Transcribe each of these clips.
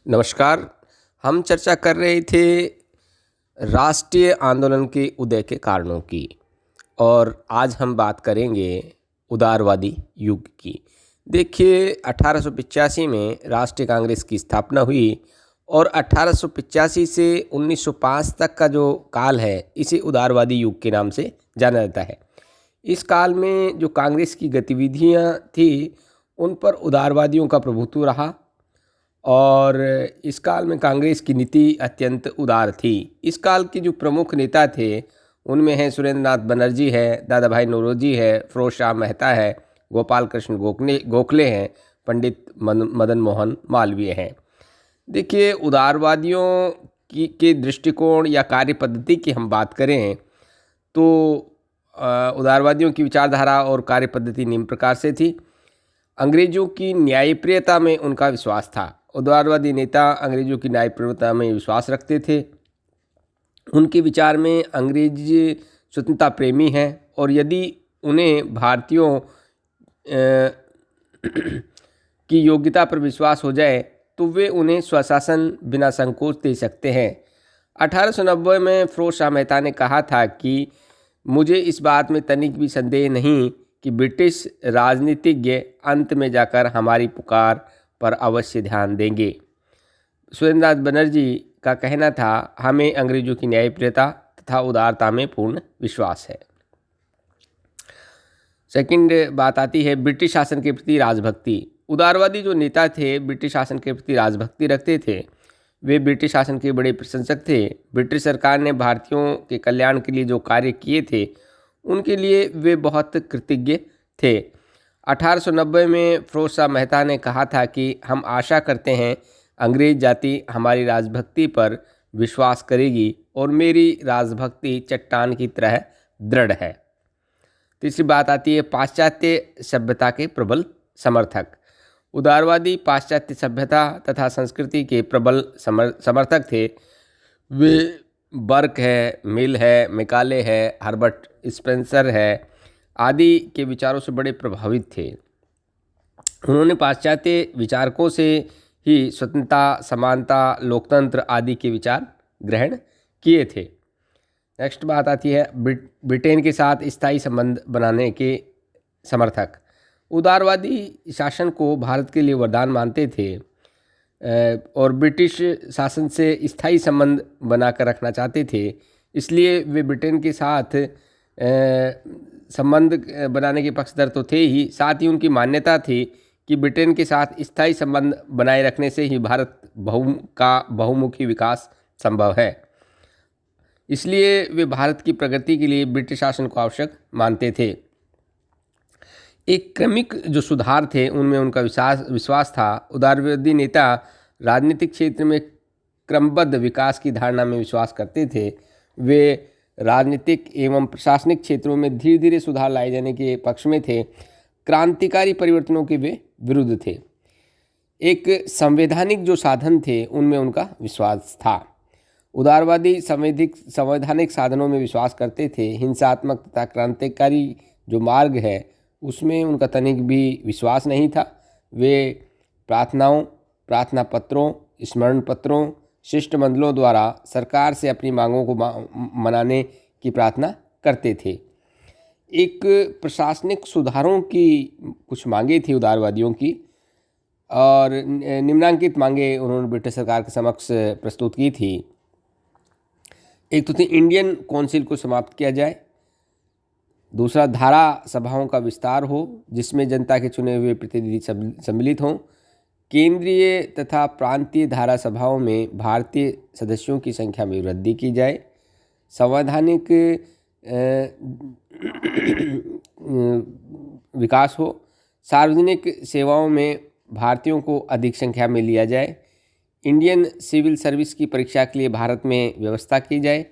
नमस्कार। हम चर्चा कर रहे थे राष्ट्रीय आंदोलन के उदय के कारणों की और आज हम बात करेंगे उदारवादी युग की। देखिए 1885 में राष्ट्रीय कांग्रेस की स्थापना हुई और 1885 से 1905 तक का जो काल है इसे उदारवादी युग के नाम से जाना जाता है। इस काल में जो कांग्रेस की गतिविधियां थी उन पर उदारवादियों का प्रभुत्व रहा और इस काल में कांग्रेस की नीति अत्यंत उदार थी। इस काल के जो प्रमुख नेता थे उनमें हैं सुरेंद्र नाथ बनर्जी है, दादा भाई नौरोजी है, फिरोज शाह मेहता है, गोपाल कृष्ण गोखले हैं, पंडित मदन मोहन मालवीय हैं। देखिए उदारवादियों के दृष्टिकोण या कार्य पद्धति की हम बात करें तो उदारवादियों की विचारधारा और कार्य पद्धति निम्न प्रकार से थी। अंग्रेजों की न्यायप्रियता में उनका विश्वास था। उदारवादी नेता अंग्रेजों की न्यायप्रियता में विश्वास रखते थे। उनके विचार में अंग्रेज स्वतंत्रता प्रेमी हैं और यदि उन्हें भारतीयों की योग्यता पर विश्वास हो जाए तो वे उन्हें स्वशासन बिना संकोच दे सकते हैं। 1890 में फिरोज शाह मेहता ने कहा था कि मुझे इस बात में तनिक भी संदेह नहीं कि ब्रिटिश राजनीतिज्ञ अंत में जाकर हमारी पुकार पर अवश्य ध्यान देंगे। सुरेंद्र नाथ बनर्जी का कहना था, हमें अंग्रेजों की न्यायप्रियता तथा उदारता में पूर्ण विश्वास है। सेकंड बात आती है ब्रिटिश शासन के प्रति राजभक्ति। उदारवादी जो नेता थे ब्रिटिश शासन के प्रति राजभक्ति रखते थे। वे ब्रिटिश शासन के बड़े प्रशंसक थे। ब्रिटिश सरकार ने भारतीयों के कल्याण के लिए जो कार्य किए थे उनके लिए वे बहुत कृतज्ञ थे। 1890 में फिरोज शाह मेहता ने कहा था कि हम आशा करते हैं अंग्रेज जाति हमारी राजभक्ति पर विश्वास करेगी और मेरी राजभक्ति चट्टान की तरह दृढ़ है। तीसरी बात आती है पाश्चात्य सभ्यता के प्रबल समर्थक। उदारवादी पाश्चात्य सभ्यता तथा संस्कृति के प्रबल समर्थक थे। वे बर्क है, मिल है, मैकाले है, हर्बर्ट स्पेंसर है आदि के विचारों से बड़े प्रभावित थे। उन्होंने पाश्चात्य विचारकों से ही स्वतंत्रता, समानता, लोकतंत्र आदि के विचार ग्रहण किए थे। नेक्स्ट बात आती है ब्रिटेन के साथ स्थायी संबंध बनाने के समर्थक। उदारवादी शासन को भारत के लिए वरदान मानते थे और ब्रिटिश शासन से स्थायी संबंध बनाकर रखना चाहते थे। इसलिए वे ब्रिटेन के साथ संबंध बनाने के पक्षधर तो थे ही, साथ ही उनकी मान्यता थी कि ब्रिटेन के साथ स्थायी संबंध बनाए रखने से ही भारत का बहुमुखी विकास संभव है। इसलिए वे भारत की प्रगति के लिए ब्रिटिश शासन को आवश्यक मानते थे। एक क्रमिक जो सुधार थे उनमें उनका विश्वास था। उदारवादी नेता राजनीतिक क्षेत्र में क्रमबद्ध विकास की धारणा में विश्वास करते थे। वे राजनीतिक एवं प्रशासनिक क्षेत्रों में धीरे धीरे सुधार लाए जाने के पक्ष में थे। क्रांतिकारी परिवर्तनों के वे विरुद्ध थे। एक संवैधानिक जो साधन थे उनमें उनका विश्वास था। उदारवादी संवैधानिक साधनों में विश्वास करते थे। हिंसात्मक तथा क्रांतिकारी जो मार्ग है उसमें उनका तनिक भी विश्वास नहीं था। वे प्रार्थनाओं, प्रार्थना पत्रों, स्मरण पत्रों, शिष्टमंडलों द्वारा सरकार से अपनी मांगों को मनाने की प्रार्थना करते थे। एक प्रशासनिक सुधारों की कुछ मांगे थी उदारवादियों की और निम्नांकित मांगे उन्होंने ब्रिटिश सरकार के समक्ष प्रस्तुत की थी। एक तो थी इंडियन काउंसिल को समाप्त किया जाए। दूसरा, धारा सभाओं का विस्तार हो जिसमें जनता के चुने हुए प्रतिनिधि सम्मिलित हों। केंद्रीय तथा प्रांतीय धारा सभाओं में भारतीय सदस्यों की संख्या में वृद्धि की जाए। संवैधानिक विकास हो। सार्वजनिक सेवाओं में भारतीयों को अधिक संख्या में लिया जाए। इंडियन सिविल सर्विस की परीक्षा के लिए भारत में व्यवस्था की जाए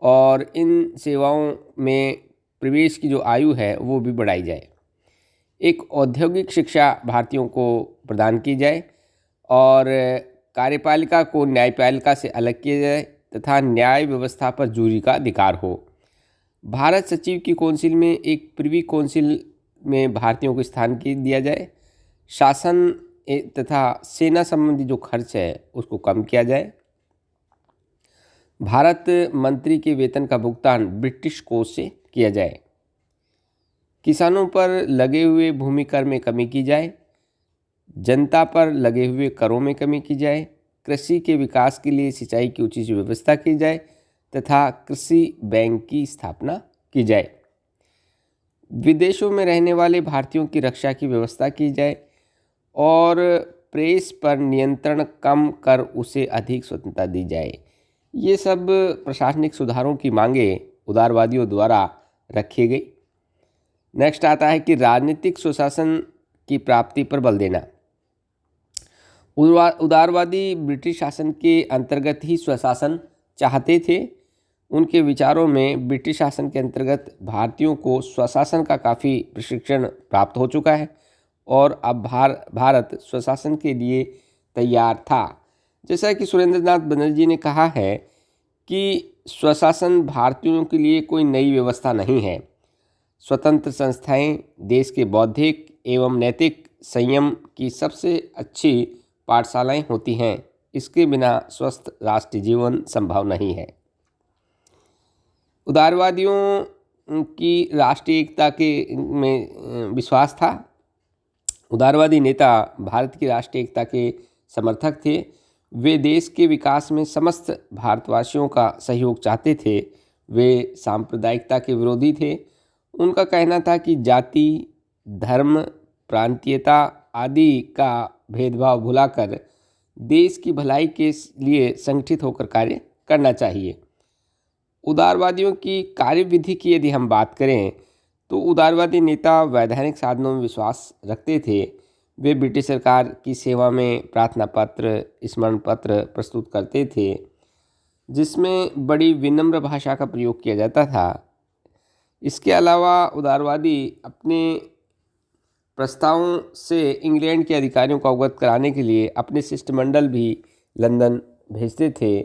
और इन सेवाओं में प्रवेश की जो आयु है वो भी बढ़ाई जाए। एक औद्योगिक शिक्षा भारतीयों को प्रदान की जाए और कार्यपालिका को न्यायपालिका से अलग किया जाए तथा न्याय व्यवस्था पर जूरी का अधिकार हो। भारत सचिव की काउंसिल में एक प्रिवी काउंसिल में भारतीयों को स्थान दिया जाए। शासन तथा सेना संबंधी जो खर्च है उसको कम किया जाए। भारत मंत्री के वेतन का भुगतान ब्रिटिश कोष से किया जाए। किसानों पर लगे हुए भूमि कर में कमी की जाए। जनता पर लगे हुए करों में कमी की जाए। कृषि के विकास के लिए सिंचाई की उचित व्यवस्था की जाए तथा कृषि बैंक की स्थापना की जाए। विदेशों में रहने वाले भारतीयों की रक्षा की व्यवस्था की जाए और प्रेस पर नियंत्रण कम कर उसे अधिक स्वतंत्रता दी जाए। ये सब प्रशासनिक सुधारों की मांगें उदारवादियों द्वारा रखी गई। नेक्स्ट आता है कि राजनीतिक सुशासन की प्राप्ति पर बल देना। उदारवादी ब्रिटिश शासन के अंतर्गत ही स्वशासन चाहते थे। उनके विचारों में ब्रिटिश शासन के अंतर्गत भारतीयों को स्वशासन का काफ़ी प्रशिक्षण प्राप्त हो चुका है और अब भारत स्वशासन के लिए तैयार था। जैसा कि सुरेंद्रनाथ बनर्जी ने कहा है कि स्वशासन भारतीयों के लिए कोई नई व्यवस्था नहीं है। स्वतंत्र संस्थाएं देश के बौद्धिक एवं नैतिक संयम की सबसे अच्छी पाठशालाएं होती हैं। इसके बिना स्वस्थ राष्ट्रीय जीवन संभव नहीं है। उदारवादियों की राष्ट्रीय एकता के में विश्वास था। उदारवादी नेता भारत की राष्ट्रीय एकता के समर्थक थे। वे देश के विकास में समस्त भारतवासियों का सहयोग चाहते थे। वे सांप्रदायिकता के विरोधी थे। उनका कहना था कि जाति, धर्म, प्रांतीयता आदि का भेदभाव भुलाकर देश की भलाई के लिए संगठित होकर कार्य करना चाहिए। उदारवादियों की कार्यविधि की यदि हम बात करें तो उदारवादी नेता वैधानिक साधनों में विश्वास रखते थे। वे ब्रिटिश सरकार की सेवा में प्रार्थना पत्र, स्मरण पत्र प्रस्तुत करते थे जिसमें बड़ी विनम्र भाषा का प्रयोग किया जाता था। इसके अलावा उदारवादी अपने प्रस्तावों से इंग्लैंड के अधिकारियों को अवगत कराने के लिए अपने शिष्टमंडल भी लंदन भेजते थे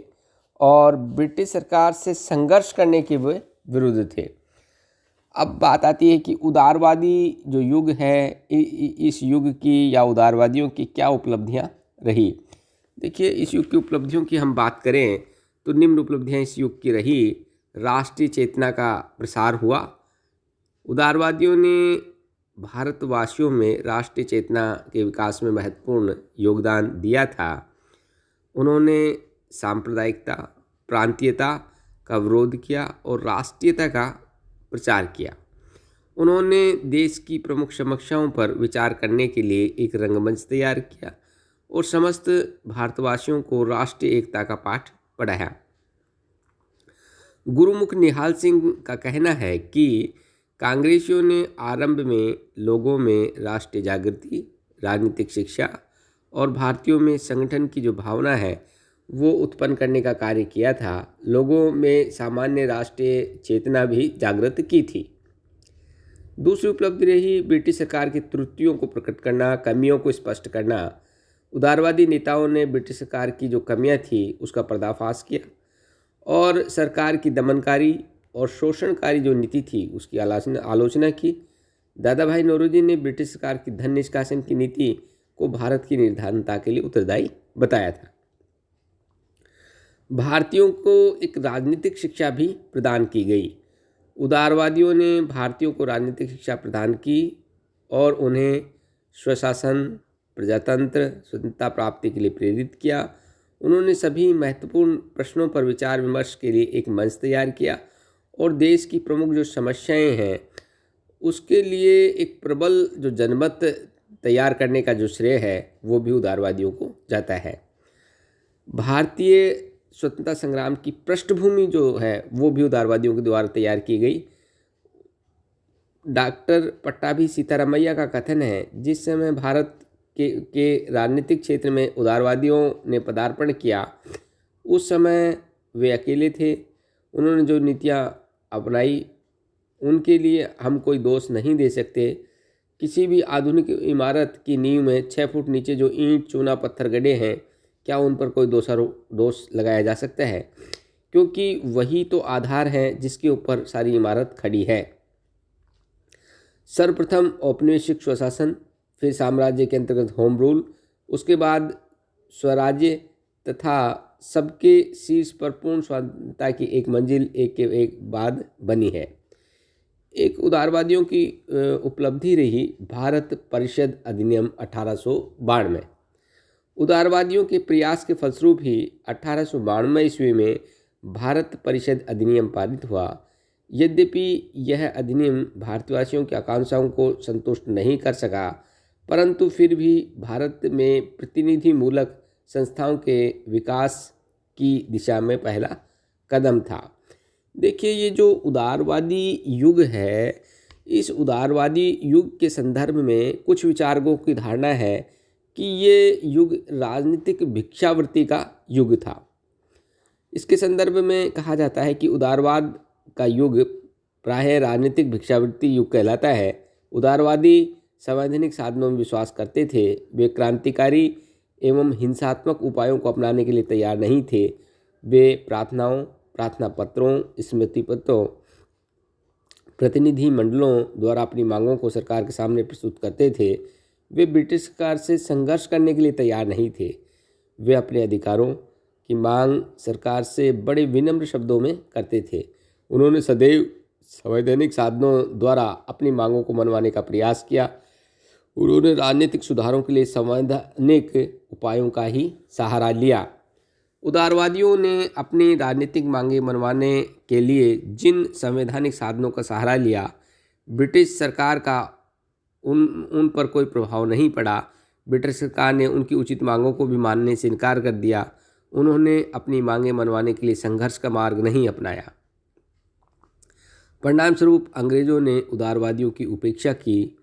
और ब्रिटिश सरकार से संघर्ष करने के वे विरुद्ध थे। अब बात आती है कि उदारवादी जो युग है, इस युग की या उदारवादियों की क्या उपलब्धियां रही। देखिए, इस युग की उपलब्धियों की हम बात करें तो निम्न उपलब्धियां इस युग की रही। राष्ट्रीय चेतना का प्रसार हुआ। उदारवादियों ने भारतवासियों में राष्ट्रीय चेतना के विकास में महत्वपूर्ण योगदान दिया था। उन्होंने सांप्रदायिकता, प्रांतीयता का विरोध किया और राष्ट्रीयता का प्रचार किया। उन्होंने देश की प्रमुख समस्याओं पर विचार करने के लिए एक रंगमंच तैयार किया और समस्त भारतवासियों को राष्ट्रीय एकता का पाठ पढ़ाया। गुरुमुख निहाल सिंह का कहना है कि कांग्रेसियों ने आरंभ में लोगों में राष्ट्रीय जागृति, राजनीतिक शिक्षा और भारतीयों में संगठन की जो भावना है वो उत्पन्न करने का कार्य किया था। लोगों में सामान्य राष्ट्रीय चेतना भी जागृत की थी। दूसरी उपलब्धि रही ब्रिटिश सरकार की त्रुटियों को प्रकट करना, कमियों को स्पष्ट करना। उदारवादी नेताओं ने ब्रिटिश सरकार की जो कमियां थी उसका पर्दाफाश किया और सरकार की दमनकारी और शोषणकारी जो नीति थी उसकी आलोचना की। दादा भाई नौरोजी ने ब्रिटिश सरकार की धन निष्कासन की नीति को भारत की निर्धारणता के लिए उत्तरदायी बताया था। भारतीयों को एक राजनीतिक शिक्षा भी प्रदान की गई। उदारवादियों ने भारतीयों को राजनीतिक शिक्षा प्रदान की और उन्हें स्वशासन, प्रजातंत्र, स्वतंत्रता प्राप्ति के लिए प्रेरित किया। उन्होंने सभी महत्वपूर्ण प्रश्नों पर विचार विमर्श के लिए एक मंच तैयार किया और देश की प्रमुख जो समस्याएं हैं उसके लिए एक प्रबल जो जनमत तैयार करने का जो श्रेय है वो भी उदारवादियों को जाता है। भारतीय स्वतंत्रता संग्राम की पृष्ठभूमि जो है वो भी उदारवादियों के द्वारा तैयार की गई। डॉक्टर पट्टाभी सीतारामैया का कथन है, जिस समय भारत के राजनीतिक क्षेत्र में उदारवादियों ने पदार्पण किया उस समय वे अकेले थे। उन्होंने जो नीतियाँ अपनाई उनके लिए हम कोई दोष नहीं दे सकते। किसी भी आधुनिक इमारत की नींव में 6 फुट नीचे जो ईंट, चूना, पत्थर गड़े हैं, क्या उन पर कोई दोष लगाया जा सकता है? क्योंकि वही तो आधार है जिसके ऊपर सारी इमारत खड़ी है। सर्वप्रथम औपनिवेशिक स्वशासन, फिर साम्राज्य के अंतर्गत होम रूल उसके बाद स्वराज्य तथा सबके शीर्ष पर पूर्ण स्वाधीनता की एक मंजिल एक के एक बाद बनी है। एक उदारवादियों की उपलब्धि रही भारत परिषद अधिनियम 1892। उदारवादियों के प्रयास के फलस्वरूप ही 1892 ईस्वी में भारत परिषद अधिनियम पारित हुआ। यद्यपि यह अधिनियम भारतवासियों की आकांक्षाओं को संतुष्ट नहीं कर सका, परंतु फिर भी भारत में प्रतिनिधिमूलक संस्थाओं के विकास की दिशा में पहला कदम था। देखिए, ये जो उदारवादी युग है, इस उदारवादी युग के संदर्भ में कुछ विचारकों की धारणा है कि ये युग राजनीतिक भिक्षावृत्ति का युग था। इसके संदर्भ में कहा जाता है कि उदारवाद का युग प्रायः राजनीतिक भिक्षावृत्ति युग कहलाता है। उदारवादी संवैधानिक साधनों में विश्वास करते थे। वे क्रांतिकारी एवं हिंसात्मक उपायों को अपनाने के लिए तैयार नहीं थे। वे प्रार्थना पत्रों, स्मृति पत्रों, प्रतिनिधि मंडलों द्वारा अपनी मांगों को सरकार के सामने प्रस्तुत करते थे। वे ब्रिटिश सरकार से संघर्ष करने के लिए तैयार नहीं थे। वे अपने अधिकारों की मांग सरकार से बड़े विनम्र शब्दों में करते थे। उन्होंने सदैव संवैधानिक साधनों द्वारा अपनी मांगों को मनवाने का प्रयास किया। उन्होंने राजनीतिक सुधारों के लिए संवैधानिक उपायों का ही सहारा लिया। उदारवादियों ने अपनी राजनीतिक मांगें मनवाने के लिए जिन संवैधानिक साधनों का सहारा लिया, ब्रिटिश सरकार का उन पर कोई प्रभाव नहीं पड़ा। ब्रिटिश सरकार ने उनकी उचित मांगों को भी मानने से इनकार कर दिया। उन्होंने अपनी मांगें मनवाने के लिए संघर्ष का मार्ग नहीं अपनाया। परिणाम स्वरूप अंग्रेज़ों ने उदारवादियों की उपेक्षा की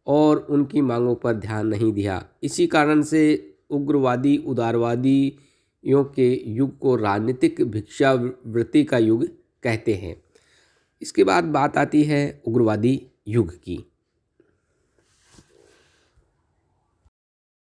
और उनकी मांगों पर ध्यान नहीं दिया। इसी कारण से उग्रवादी उदारवादियों के युग को राजनीतिक भिक्षावृत्ति का युग कहते हैं। इसके बाद बात आती है उग्रवादी युग की।